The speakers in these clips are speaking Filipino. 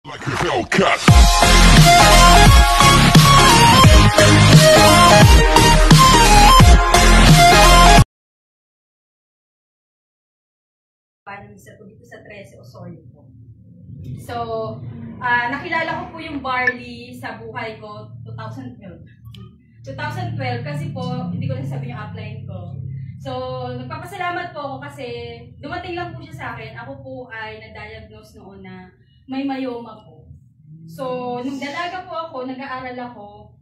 Like a Hellcat. Isa po dito sa 13 Osorio po. So, nakilala ko po yung barley sa buhay ko 2012 kasi po, hindi ko na sabi yung upline ko. So, nagpapasalamat po ako kasi dumating lang po siya sa akin. Ako po ay na-diagnose noon na may myoma po. So, nung dalaga po ako, nag-aaral ako,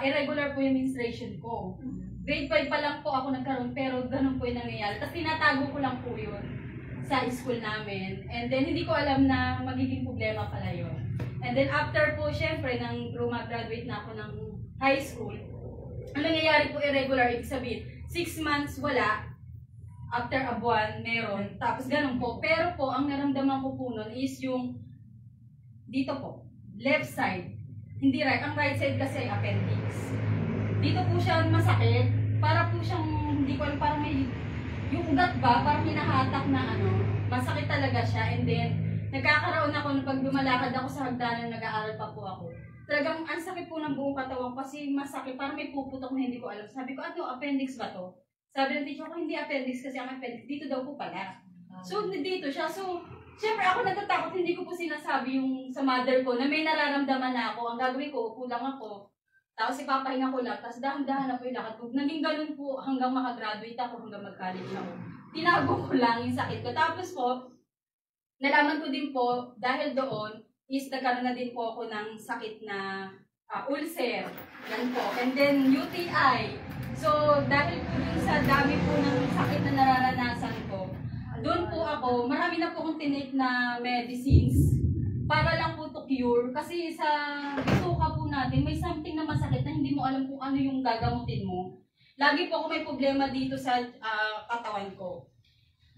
irregular po yung menstruation ko. Grade 5 pa lang po ako nagkaroon, pero ganun po yung nangyayari. Tapos tinatago ko lang po yun sa school namin. And then, hindi ko alam na magiging problema pala yun. And then, after po, syempre, nang graduate na ako ng high school, ang nangyayari po irregular, ibig sabihin, 6 months wala, after a buwan, meron, tapos ganun po. Pero po, ang naramdaman ko po nun is yung dito po, left side, hindi right. Ang right side kasi ay appendix. Dito po siya masakit, para po siyang, hindi ko alam, parang may, yung ugat ba, parang hinahatak na masakit talaga siya. And then, nagkakaroon ako nung pag lumalakad ako sa hagdanan, nag-aaral pa po ako. Talagang ang sakit po ng buong katawan kasi masakit, parang may puputok na hindi ko alam. Sabi ko, appendix ba to? Sabi ng teacher ko, hindi appendix kasi ang appendix, dito daw po pala. So, dito siya. So, syempre ako natatakot, hindi ko po sinasabi yung sa mother ko na may nararamdaman na ako. Ang gagawin ko, kulang ako. Tapos ipapahinga ko lang, tapos dahan-dahan na po yung lakad ko. Naging ganun po hanggang makagraduate ako, hanggang mag-college ako. Tinago ko lang yung sakit ko. Tapos po, nalaman ko din po, dahil doon, is nagkaroon na din po ako ng sakit na ulcer. Yan po. And then UTI. So, dahil po dun sa dami po ng sakit na nararanasan ko, doon po ako, marami na po akong tinake na medicines para lang po to cure. Kasi sa bituka po natin, may something na masakit na hindi mo alam kung ano yung gagamutin mo. Lagi po ako may problema dito sa katawan ko.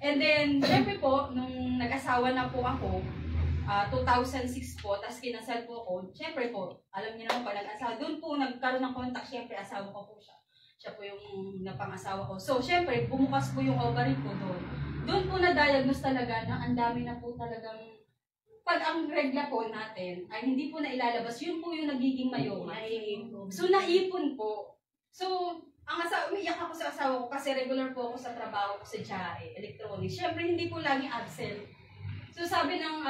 And then, syempre po, nung nag-asawa na po ako, 2006 po, tapos kinasal po ako, syempre po, alam niyo naman po, nag-asawa, doon po nagkaroon ng contact, syempre asawa ko po siya. Siya po yung napang-asawa ko. So, syempre, bumukas po yung ovary ko doon. Doon po na-diagnose talaga na ang dami na po talagang, pag ang regla po natin ay hindi po na ilalabas, yun po yung nagiging myoma. So, naipon po. So, ang umiyak ako sa asawa ko kasi regular po ako sa trabaho ko sa JAE, electronics. Syempre, hindi po lagi absent. So, sabi ng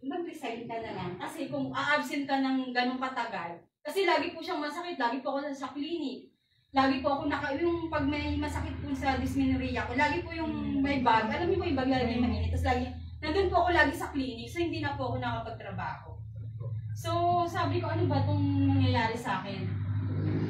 mag-resign ka na lang. Kasi kung a-absent ka ng ganong katagal, kasi lagi po siyang masakit, lagi po ako sa clinic. Lagi po ako yung pag may masakit po sa dysmenorrhea ko, lagi po yung may bag, alam niyo po yung bag lagi may mainit, tapos lagi, nandun po ako lagi sa clinic, so hindi na po ako nakapagtrabaho. So, sabi ko, ano ba itong nangyayari sa akin?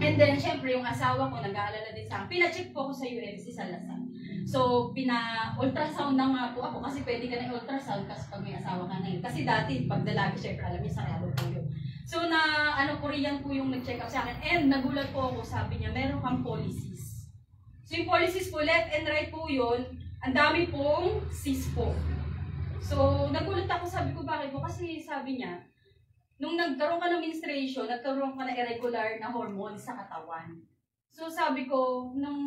And then, syempre, yung asawa ko, nag-aalala din sa akin, pina-check po ako sa UMC sa Lasal. So, pina-ultrasound na nga po ako, kasi pwede ka na ultrasound kasi pag may asawa ka na yun. Kasi dati, pag dalaga, syempre, alam niyo, sarado po yun. So, Korean po yung nag-check up sa akin. And nagulat po ako, sabi niya, meron kang polycyst. So, yung polycyst po, left and right po yun. Ang dami pong cyst po. So, nagulat ako, sabi ko, bakit po? Kasi sabi niya, nung nagkaroon ka ng menstruation, nagkaroon ka na irregular na hormones sa katawan. So, sabi ko, nung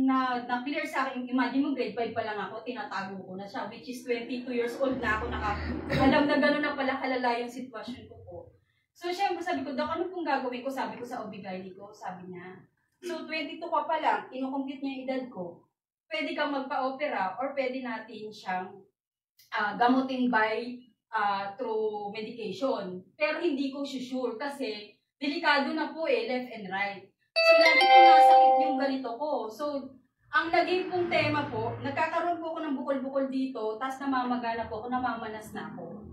na-clear sa akin, imagine mo, grade 5 pa lang ako, tinatago ko na siya, which is 22 years old na ako, alam na gano'n na pala kalala yung sitwasyon ko po. So, syempre, sabi ko, Dok, ano pong gagawin ko? Sabi ko sa OB-GYN ko, sabi niya. So, 22 ka pa lang, kinukompute niya yung edad ko. Pwede kang magpa-opera or pwede natin siyang gamutin through medication. Pero hindi ko sure kasi delikado na po left and right. So, lagi po nasakit yung ganito ko. So, ang naging pong tema po, nagkakaroon po ako ng bukol-bukol dito, tapos namamagana po ako, namamanas na ako.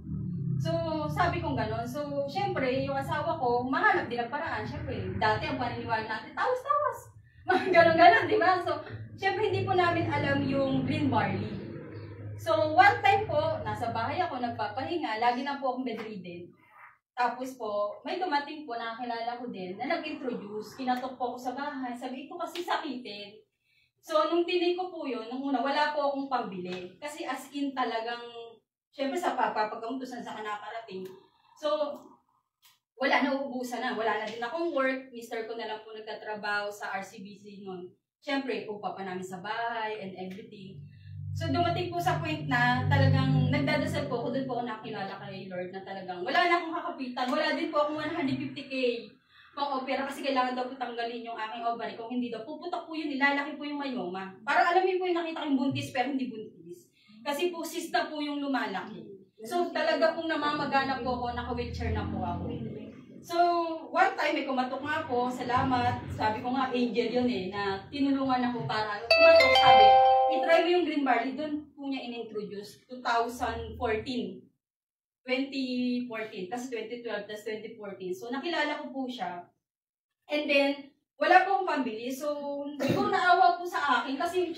So, sabi kong gano'n. So, syempre, yung asawa ko, mahanap din ang paraan. Syempre, dati ang paniniwala natin, tawas-tawas. Gano'n-gano'n, di ba? So, syempre, hindi po namin alam yung green barley. So, one time po, nasa bahay ako, nagpapahinga, lagi na po akong bedridden. Tapos po, may dumating po, nakakilala ko din, na nag-introduce, kinatok po ako sa bahay, sabi, ito kasi sakitin. So, nung tinay ko po yun, nung una, wala po akong pambili. Kasi as in talagang, syempre sa papapagamutusan sa kanakarating. So, wala na, uubusan na. Wala na din akong work. Mister ko na lang po nagtatrabaho sa RCBC noon. Syempre, upa pa namin sa bahay and everything. So dumating po sa point na talagang nagdadasal po ako, doon po ako nakilala kay Lord na talagang wala na akong kakapitan, wala din po akong 150K pang-opera kasi kailangan daw po tanggalin yung aking ovary. Kung hindi daw, puputok po yun, nilalaki po yung myoma. Parang alam mo po yung nakita kong buntis pero hindi buntis. Kasi po cysta po yung lumalaki. So talaga pong namamagana po ako, naka-wheelchair na po ako. So one time may kumatok nga po, salamat. Sabi ko nga angel yun na tinulungan ako para kumatok, sabi, i-try mo yung green barley. Doon po niya in-introduce, 2014. 2014, tas 2012, tas 2014. So, nakilala ko po siya. And then, wala po akong pambili. So, siguro naawa po sa akin. Kasi,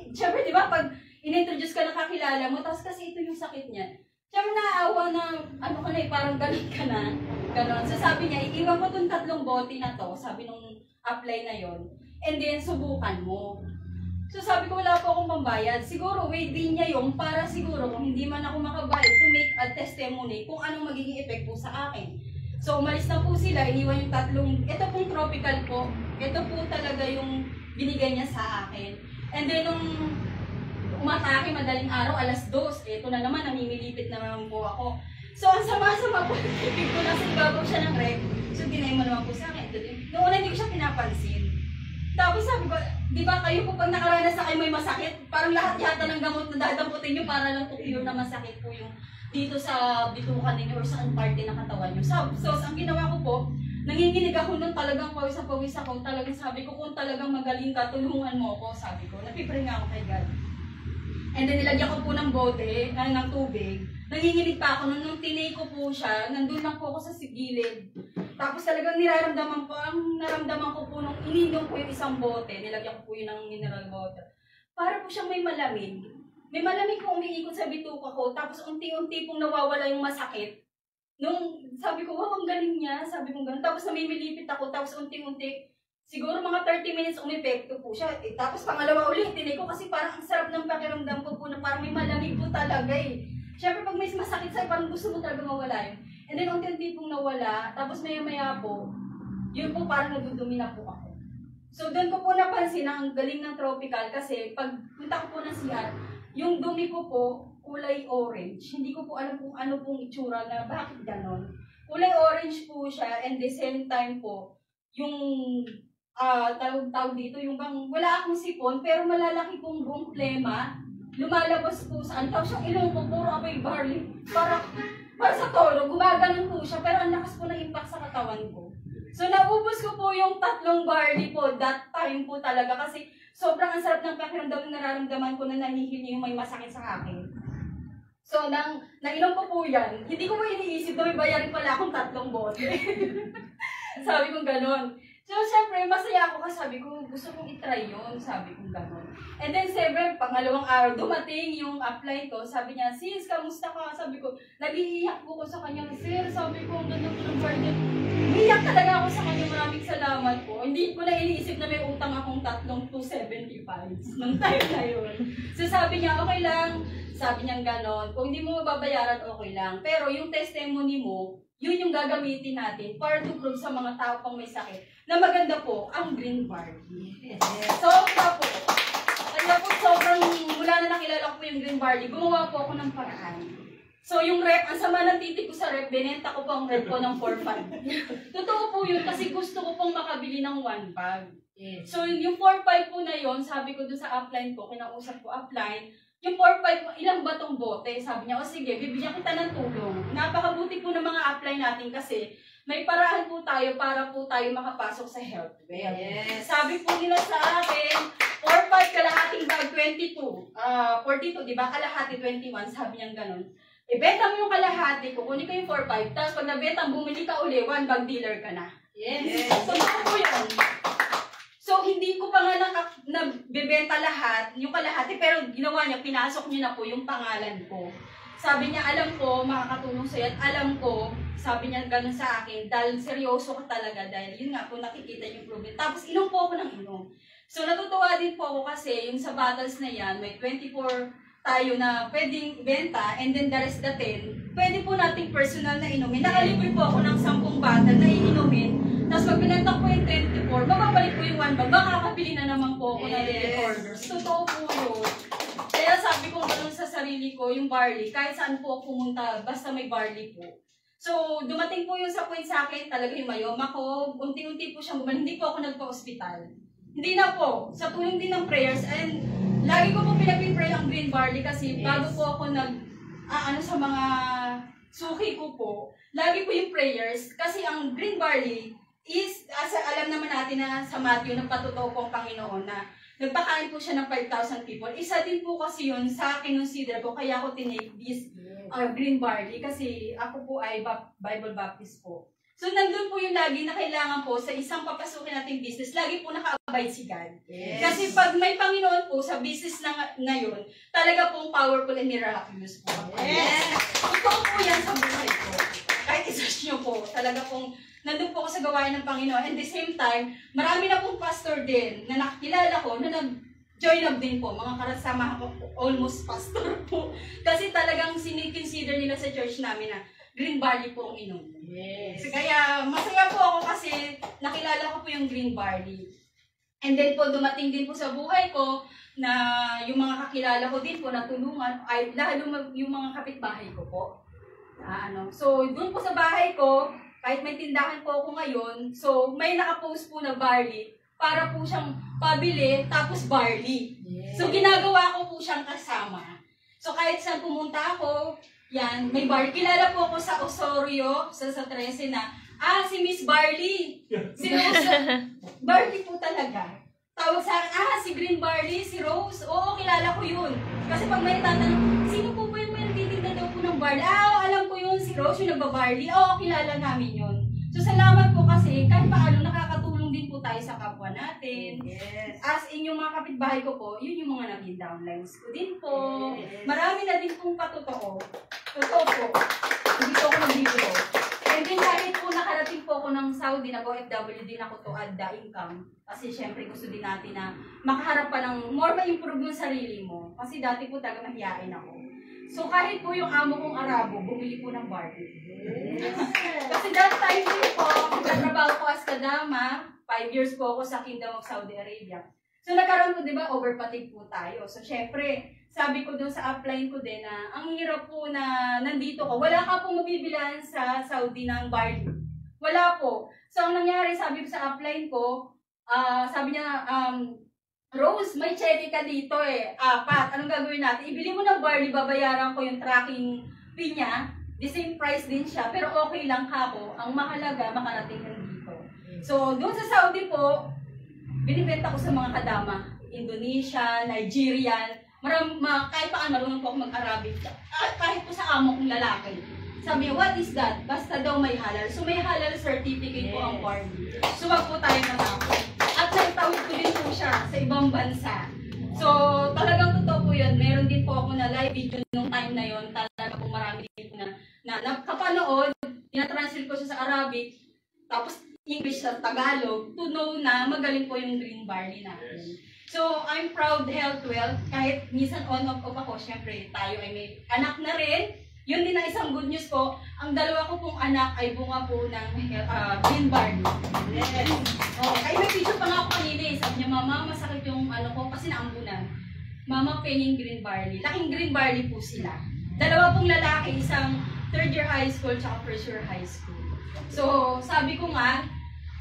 syempre, di ba, pag in-introduce ka, nakakilala mo, tapos kasi ito yung sakit niya. Syempre, naawa na, parang ganun ka na. Ganon. So, sabi niya, iiwan ko itong 3 bote na to, sabi nung apply na yon. And then, subukan mo. So sabi ko wala po akong pambayad. Siguro waiting niya yung para siguro kung hindi man ako makabayad to make a testimony kung anong magiging effect po sa akin. So umalis na po sila, iniwan yung 3. Ito pong tropical po. Ito po talaga yung binigay niya sa akin. And then nung umatake madaling araw, alas 2, ito na naman, namimilipit na naman po ako. So ang sama-sama po, tipig ko nasa ibabaw siya ng rep. So ginay mo naman po sa akin. Noong una hindi ko siya pinapansin. Tapos sabi ko, di ba kayo po pag nakaranas sa kayo may masakit, parang lahat yata ng gamot na dadamputin nyo para lang to-cure na masakit po yung dito sa bitukan ninyo or saan parte ng katawan nyo. So ang ginawa ko po, nanginginig ako nun, talagang pawis ako, talagang sabi ko kung talagang magaling ka, tulungan mo ako, sabi ko. Napipray nga ako kay God. And then nilagyan ko po ng bote, ng tubig. Nanginginig pa ako nung tinay ko po siya, nandun lang po ako sa gilid. Tapos talagang niraramdaman ko, ang naramdaman ko po nung ininom ko yung isang bote, nilagyan ko po yun ng mineral water. Para po siyang may malamig. May malamig kung umiikot sa bituka ko, tapos unti-unti pong nawawala yung masakit. Nung sabi ko, wow, ang galing niya, sabi ko gano'n. Tapos namimilipit ako, tapos unti-unti, siguro mga 30 minutes umepekto po siya. Tapos pangalawa ulit, tinay ko kasi parang ang sarap ng pakiramdam ko po na parang may malamig po talaga Siyempre pag may masakit sa'yo, parang gusto mo talaga mawala yun. And then unti-unti pong nawala, tapos maya-maya po, yun po parang nagdudumi na po ako. So doon ko po napansin ang galing ng tropical kasi pag punta ko po ng CR, yung dumi ko po kulay orange. Hindi ko po alam kung ano pong itsura na bakit ganon. Kulay orange po siya and the same time po, yung tawag dito, yung bang wala akong sipon pero malalaki pong buong plema. Lumalabas po saan. Tapos yung ilong ko, puro amoy barley. Para sa toro, gumaganon po siya. Pero ang lakas po ng impact sa katawan ko. So, naubos ko po yung 3 barley po. That time po talaga. Kasi sobrang ang sarap ng pakiramdam na nararamdaman ko na nahihili yung may masakit sa akin. So, nainom ko po yan. Hindi ko po iniisip na may bayarin pala akong 3 bote. Sabi ko ganon. So, syempre, masaya ako kasi sabi ko, gusto kong itry yun, sabi ko gano'n. And then, syempre, pangalawang araw, dumating yung apply ko, sabi niya, sis, kamusta ka? Sabi ko, nag-iiyak po ko sa kanya, sir, sabi ko, ang ganda ko ng bargain. Iiyak talaga ako sa kanya, maraming salamat po. Hindi ko na iniisip na may utang akong 275 nung time na yun. So, sabi niya, okay lang, sabi niya gano'n, kung hindi mo mababayaran, okay lang. Pero yung testimony mo, yun yung gagamitin natin para to prove sa mga tao pang may sakit na maganda po ang green barley. Yes. Sobra po. Kaya po sobrang mula na nakilala ko po yung green barley, gumawa po ako ng paraan. So yung rep, ang sama ng titik ko sa rep, binenta ko po ang rep ko ng 4-5. Totoo po yun kasi gusto ko pong makabili ng 1 bag. Yes. So yung 4-5 po na yun, sabi ko dun sa upline ko, kinausap ko upline, yung 4-5, ilang ba tong bote? Sabi niya, o sige, bibigyan kita ng tulong. Napakabuti po ng mga apply natin kasi may paraan po tayo para po tayo makapasok sa health well. Yes. Sabi po nila sa akin, 4-5 kalahating bag, 22. 42, di ba? Kalahati 21, sabi niya gano'n. Ibenta mo yung kalahati, kukunin ko yung 4-5, tapos pag nabenta, bumili ka uli, 1 bag dealer ka na. Yes. So, po yun. So, hindi ko pa nga nabibenta lahat, yung kalahati, pero ginawa niya, pinasok niya na po yung pangalan ko. Sabi niya, alam ko, makakatulong sa'yo, at alam ko, sabi niya gano'n sa akin, dahil seryoso ka talaga, dahil yun nga po, nakikita yung improvement. Tapos, inom po ako ng inom. So, natutuwa din po ako kasi, yung sa bottles na yan, may 24 tayo na pwedeng ibenta, and then the rest the 10, pwede po nating personal na inumin. Nakalibre po ako ng 10 bottle na iinumin. Tapos pag binenta ko yung 24, mababalik ko yung 1 bag. Baka kakabili na naman po ako ng record orders. Totoo po yun. Kaya sabi ko gano'n sa sarili ko, yung barley, kahit saan po ako pumunta, basta may barley po. So, dumating po yung sa point sa akin, talaga yung mayoma ko, unti-unti po siyang gumaling, hindi po ako nagpa-hospital. Hindi na po, sa tulong din ng prayers, and lagi ko po pinag-pray ang green barley kasi bago po ako sa mga suki ko po, lagi po yung prayers, kasi ang green barley is, alam naman natin na sa Matthew, nagpatotoo po ang Panginoon na nagpakain po siya ng 5,000 people. Isa din po kasi yun sa kinonsider ko, kaya ako tinake this green barley kasi ako po ay Bible Baptist po. So, nandun po yung lagi na kailangan po sa isang papasukin nating business, lagi po naka-abide si God. Yes. Kasi pag may Panginoon po sa business na yun, talaga pong powerful and miraculous po. Yes! Totoo po yan sa buhay ko. Kahit isa-search nyo po, talaga pong nandun po ako sa gawain ng Panginoon. And the same time, marami na pong pastor din na nakikilala ko na nag-join up din po. Mga karasama ko, almost pastor po. Kasi talagang siniconsider nila sa church namin na green barley po ang inom. Yes. So, kaya masaya po ako kasi nakilala ko po yung green barley. And then po, dumating din po sa buhay ko na yung mga kakilala ko din po na tulungan, ay lalo yung mga kapitbahay ko po. So, doon po sa bahay ko, kahit may tindahan po ako ngayon, so may nakapost po na barley para po siyang pabili tapos barley. Yes. So ginagawa ko po siyang kasama. So kahit saan pumunta ako, yan, may barley. Kilala po ako sa Osorio, sa 13 na, si Miss Barley. Si Rose, Barley po talaga. Tawag sa akin, si Green Barley, si Rose. Oo, kilala ko yun. Kasi pag may tatanong, sino po ba yung may nagtitinda daw po ng barley? Alam ko yun, si Rose yung nagbabarley. Oo, kilala namin yun. So, salamat po kasi kahit paano nakakatulong din po tayo sa kapwa natin. Yes. As in yung mga kapitbahay ko po, yun yung mga naging downlines ko din po. Yes. Marami na din pong patotoo. Totoo po. Hindi po ako nagbibiro. And then kahit po nakarating po ako ng Saudi, nag-OFW din ako to add the income. Kasi syempre gusto din natin na makaharap pa ng more ma-improve yung sarili mo. Kasi dati po talaga mahihain ako. So kahit po yung amo kong Arabo, bumili po ng barley. Yes. Kasi that time din po, nagtrabaho ko as kadama, 5 years po ako sa Kingdom of Saudi Arabia. So nagkaroon po, di ba, overpatig po tayo. So syempre, sabi ko doon sa upline ko din na ang hirap po na nandito ko, wala ka pong mabibilan sa Saudi ng barley. Wala po. So ang nangyari, sabi ko sa upline ko, sabi niya, Rose, may cherry ka dito 4. Anong gagawin natin? Ibili mo ng barley, babayaran ko yung tracking fee niya. The same price din siya, pero okay lang kako. Ang mahalaga, makarating lang dito. So doon sa Saudi po, binibenta ko sa mga kadama. Indonesia, Nigerian, kahit paano marunong po ako mag-Arabic. Kahit po sa amo kong lalaki. Sabi niya, what is that? Basta daw may halal. So may halal certificate po ang barley. So wag po tayo natakot. At nagtawid ko din po siya sa ibang bansa. So talagang totoo po yun. Meron din po ako na live video nung time na yun. Talaga po marami din po na nakapanood. Tinatranslate ko siya sa Arabic. Tapos English sa Tagalog. To know na magaling po yung green barley natin. Yes. So, I'm proud health wealth. Kahit minsan on-off ako, syempre tayo ay may anak na rin. Yun din ang isang good news po. Ang dalawa ko pong anak ay bunga po ng green barley. Yes. Ay may picture pa nga ako kanina eh. Sabi niya, Mama, masakit yung ko kasi naambunan. Mama, penning green barley. Laking green barley po sila. Dalawa pong lalaki, isang 3rd year high school tsaka 1st year high school. So, sabi ko nga,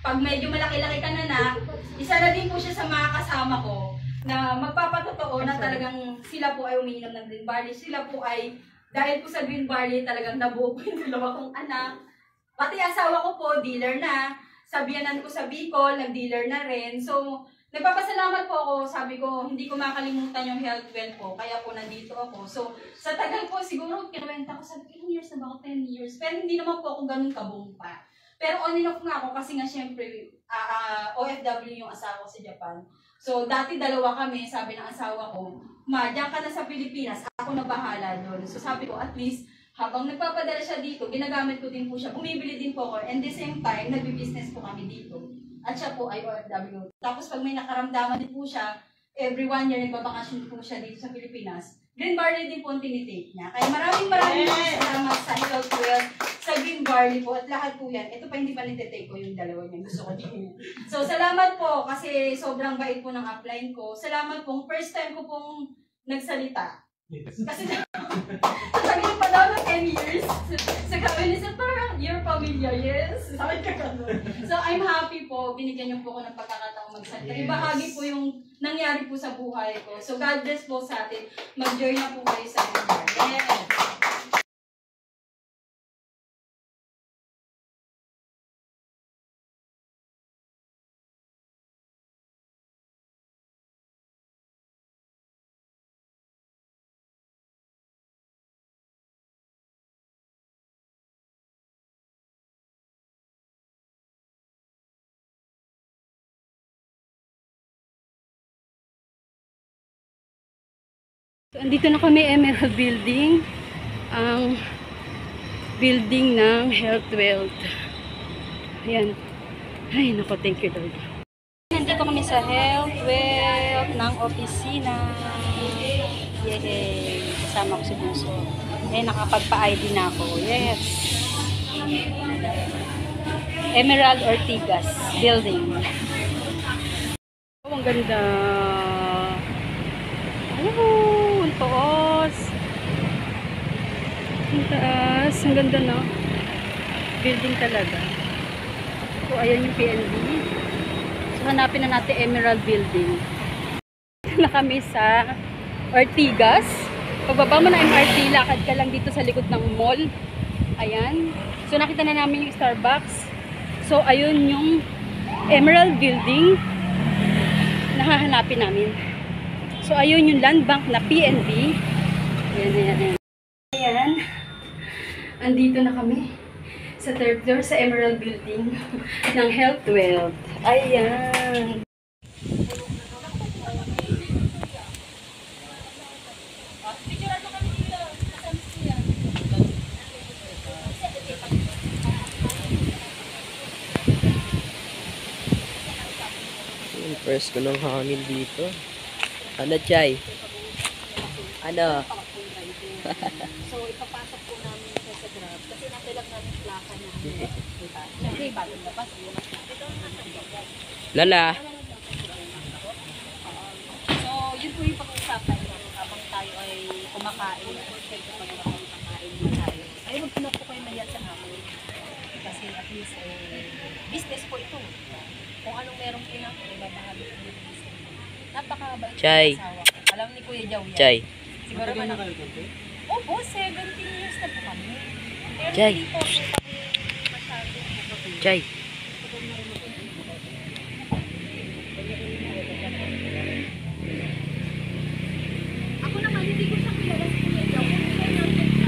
pag medyo malaki-laki ka na isa na din po siya sa mga kasama ko na magpapatotoo na talagang sila po ay umiinom ng green barley. Sila po ay, dahil po sa green barley, talagang nabuo po yung dalawa kong anak. Pati asawa ko po, dealer na. Sabihanan ko sa Bicol, nag-dealer na rin. So, nagpapasalamat po ako. Sabi ko, hindi ko makalimutan yung health well po. Kaya po nandito ako. So, sa tagal po, siguro, kinuwenta ko, sabi, ilang years na ba ako? 10 years. Pero hindi naman po ako ganun kabong pa. Pero on and off nga ako kasi nga syempre OFW yung asawa ko sa Japan. So dati dalawa kami, sabi ng asawa ko, diyan ka na sa Pilipinas, ako na bahala doon. So sabi ko, at least habang nagpapadala siya dito, ginagamit ko din po siya, bumibili din po ako. And the same time, nagbi-business po kami dito. At siya po ay OFW. Tapos pag may nakaramdaman din po siya, every 1 year nagbabakasyon po siya dito sa Pilipinas. Green barley din po ang tinitake niya. Kaya maraming salamat sa health well, sa green barley po at lahat po yan. Ito pa hindi pa nititake ko yung dalawa niya. Gusto ko din. So salamat po kasi sobrang bait po ng upline ko. Salamat po. First time ko pong nagsalita. Kasi sabi niyo pa daw ng 10 years. So kami niya, parang you're familiar, yes. Sabi ka gano'n. So I'm happy po, binigyan niyo po ako ng pagkakataong magsalita. Yes. Bahagi po yung nangyari po sa buhay ko. So God bless po sa atin. Mag-join na po kayo sa atin. Yes. So, andito na kami, Emerald Building, ang building ng Health Wealth. Ayan. Ay, naku, thank you, Lord. Nandito kami sa Health Wealth ng opisina. Yay! Kasama ko si Bunso. Eh, nakapagpa-ID na ako. Yes! Emerald Ortigas Building. Oh, ang ganda! Oh, ang taas. Ang taas. Ang ganda, no? Building talaga. So, ayan yung PNB. So, hanapin na natin Emerald Building. Na kami sa Ortigas. Pagbaba mo na MRT, lakad ka lang dito sa likod ng mall. Ayan. So, nakita na namin yung Starbucks. So, ayun yung Emerald Building na hahanapin namin. So, ayun yung land bank na PNB. Ayan, ayan, ayan. Ayan. Andito na kami sa third floor sa Emerald Building ng Health Wealth. Ayan. First ko ng hangin dito. Ano, Chay? Ano? So, ipapasok po namin siya sa Grab kasi napilag namin plaka na. Siyempre, bagong labas. Lala. So, yun po yung pag-uusapan habang tayo ay kumakain. Kasi pag kumakain din tayo. Ay, huwag na po kayo mayat sa namin. Kasi at least, business po ito. Kung anong merong pinang, ibabahagi ko yung business. Napakabait Chay. asawa. Alam ni Kuya Jaw yan. Chay. Siguro man ako. Opo, 17 years na po kami. Pero Chay. hindi po kami masyado. Chay. Ako naman, hindi ko siya kilala si Kuya Jaw. Kung kaya natin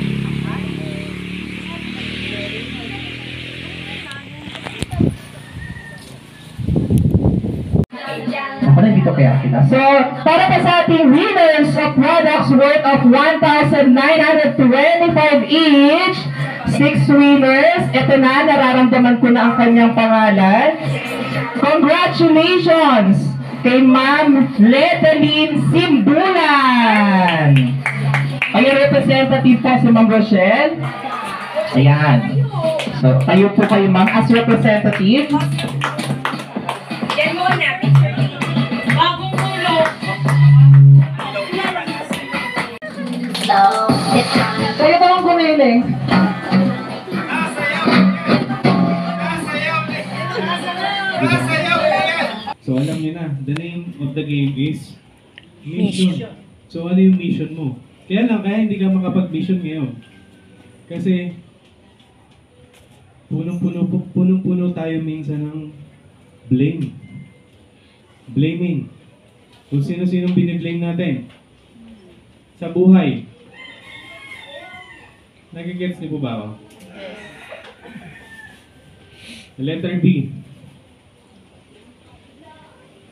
Dito kaya kita. So, para pa sa ating winners of products worth of 1,925 each, 6 winners. Ito na, nararamdaman ko na ang kanyang pangalan. Congratulations kay Ma'am Letalyn Simbulan. Ang representative po si Ma'am Rochelle. Ayan. So, tayo po kayo Ma'am as representative. Yan muna. Bagong ulo. Kayo ba ang kumiling? So alam niyo na, the name of the game is mission. So ano yung mission mo? Kaya lang, kaya hindi ka makapag-mission ngayon. Kasi punong-puno tayo minsan ng blame. Blaming. Kung sino-sinong biniblame natin sa buhay. Nagigets niyo po ba ako? Letter B.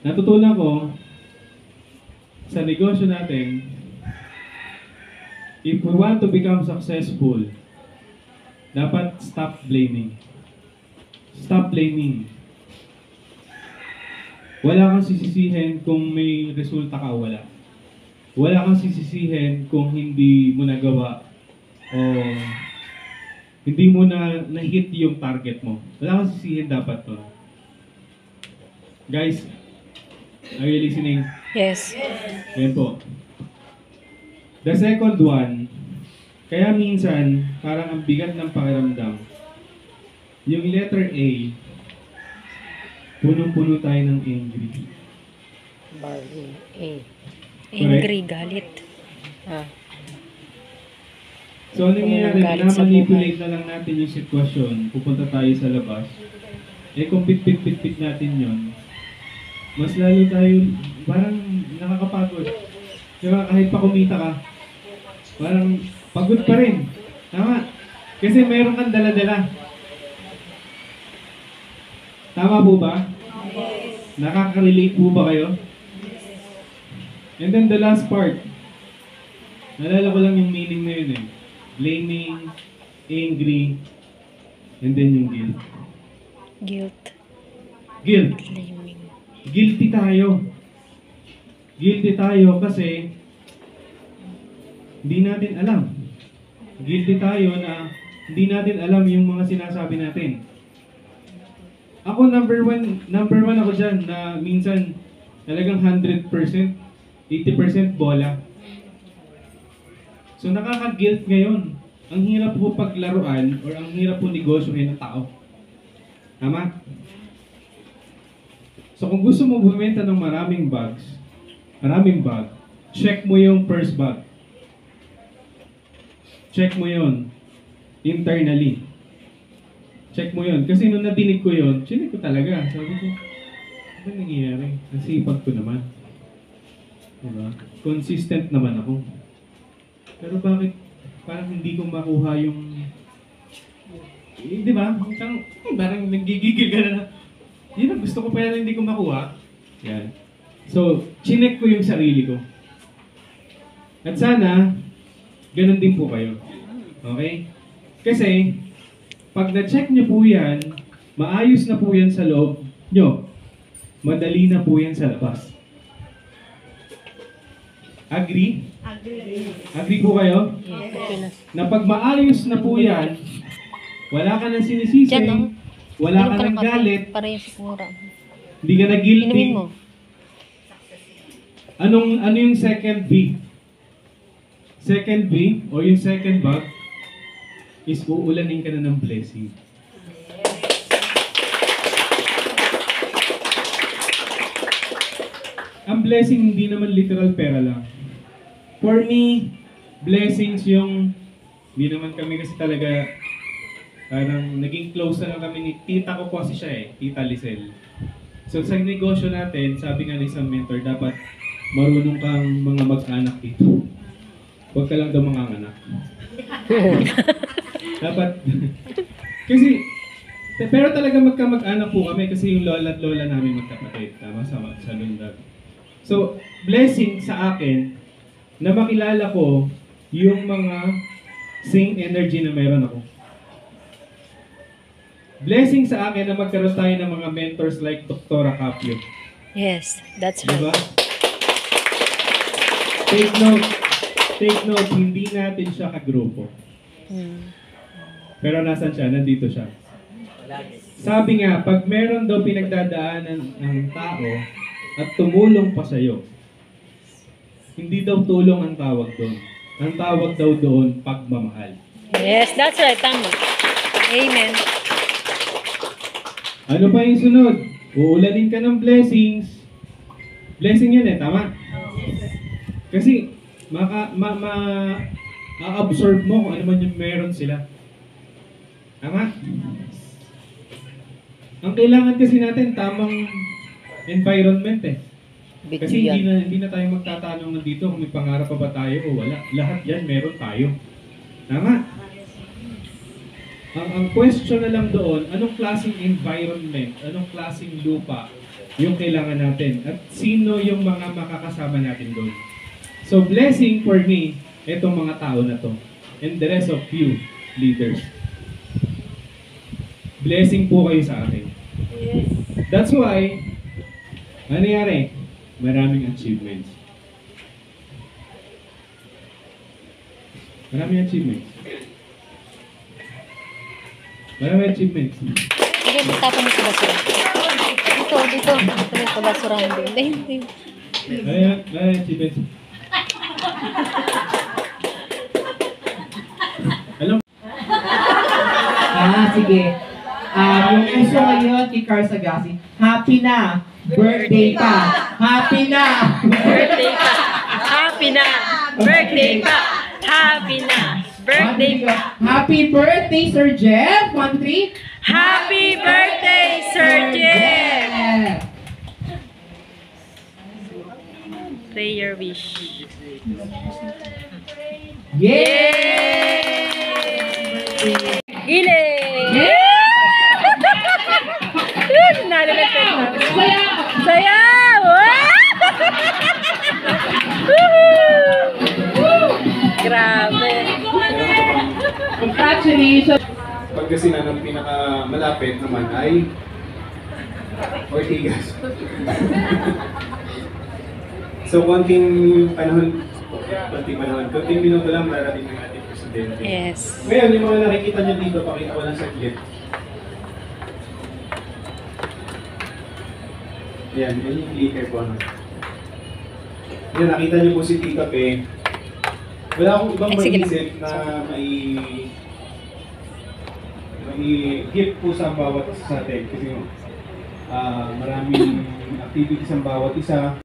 Natutunan ko sa negosyo natin, if we want to become successful, dapat stop blaming. Stop blaming. Wala kang sisisihin kung may resulta ka o wala. Wala kang sisisihin kung hindi mo nagawa o hindi mo na-hit yung target mo. Wala kang sisisihin dapat to. Guys, are you listening? Yes. Yan po. The second one, kaya minsan, parang ang bigat ng pakiramdam. Yung letter A, punong-puno tayo ng angry. Barley. Eh. Angry, galit. Ah. So, ano nangyayari? Galit sa Na-manipulate na lang natin yung sitwasyon. Pupunta tayo sa labas. Eh, kung pit-pit-pit-pit natin yon, mas lalo tayo, parang nakakapagod. Diba, kahit pa kumita ka, parang pagod pa rin. Tama. Kasi mayroon kang dala-dala. Tama po ba? Yes. Nakaka-relate po ba kayo? And then the last part. Naalala ko lang yung meaning na yun eh. Blaming, angry, and then yung guilt. Guilt. Guilt. Blaming. Guilty tayo. Guilty tayo kasi hindi natin alam. Guilty tayo na hindi natin alam yung mga sinasabi natin. Ako number one ako dyan na minsan talagang 100%, 80% bola. So nakaka-guilt ngayon. Ang hirap po paglaruan or ang hirap po negosyohin ng tao. Tama? So kung gusto mo bumenta ng maraming bag, check mo yung first bag. Check mo yon internally. Check mo yon. Kasi nung nadinig ko yon, chinik ko talaga. Sabi ko, ano nangyayari? Nasipag ko naman. Diba? Consistent naman ako. Pero bakit parang hindi ko makuha yung... di ba? Parang nagigigil ka na. Yun ang gusto ko pero hindi ko makuha. Yan. So, chinek ko yung sarili ko. At sana, ganun din po kayo. Okay? Kasi, pag na-check nyo po yan, maayos na po yan sa loob nyo. Madali na po yan sa labas. Agree? Agree po kayo? Yes. Na pag maayos na po yan, wala ka nang sinisisi, Diyan, oh. wala Inom ka ng nang kape galit, para yung sigura. hindi ka na guilty. Inumin mo. Ano yung second B? Second B, o yung second bag, is uulanin ka na ng blessing. Ang blessing hindi naman literal pera lang. For me, blessings yung, hindi naman kami kasi talaga, parang naging close na lang kami ni tita ko kasi siya eh, Tita Lisel. So sa negosyo natin, sabi nga ni isang mentor, dapat marunong kang mga mag-anak dito. Huwag ka lang daw mga anak. Dapat, kasi, pero talaga magkamag-anak po kami kasi yung lola at lola namin magkapatid, tama, sa Lundag. So, blessing sa akin, na makilala ko yung mga same energy na meron ako. Blessing sa akin na magkaroon tayo ng mga mentors like Dr. Capio. Yes, that's Diba? right. Take note, hindi natin siya kagrupo. Pero nasan siya? Nandito siya. Sabi nga, pag meron daw pinagdadaanan ng tao at tumulong pa sa'yo, hindi daw tulong ang tawag doon. Ang tawag daw doon, pagmamahal. Yes, that's right. Tama. Amen. Ano pa yung sunod? Uulanin ka ng blessings. Blessing yan eh, tama? Kasi, ma-absorb mo kung ano man yung meron sila. Tama? Ang kailangan kasi natin, tamang environment eh. Kasi hindi na tayo magtatanong nandito kung may pangarap pa ba tayo o wala. Lahat yan, meron tayo. Tama? Ang question na lang doon, anong klaseng environment, anong klaseng lupa yung kailangan natin? At sino yung mga makakasama natin doon? So, blessing for me, itong mga tao na to. And the rest of you, leaders. Blessing po kayo sa akin. That's why, ano nangyari? Maraming achievements. Maraming achievements. Maraming achievements. Sige, tapon mo sa basura. Dito. Dito sa basura. Hindi. Maraming achievements. Sige. Yung puso ngayon kay Carl Sagasi, happy na! Birthday pa! Happy na! Birthday pa! Happy na! Birthday pa! Happy na! Birthday pa! Happy birthday, Sir Jeff! 1, 3. Happy birthday, Sir Jeff! Say your wish. Yay! Gile! Nanalo na tayo. Sayaw! Grabe. Congratulations! Pagkasinan ng pinakamalapit naman ay Ortigas. So, konting minuto lang darating ng ating presidente. Yes. Ngayon, yung mga nakikita niyo dito, pakita ko lang saglit. Yan yung clicker po. Yan, nakita niyo po si Tita Pe. Wala akong ibang Sige lang. mag-isip na gift po sa bawat isa sa atin. Kasi maraming activities ang bawat isa.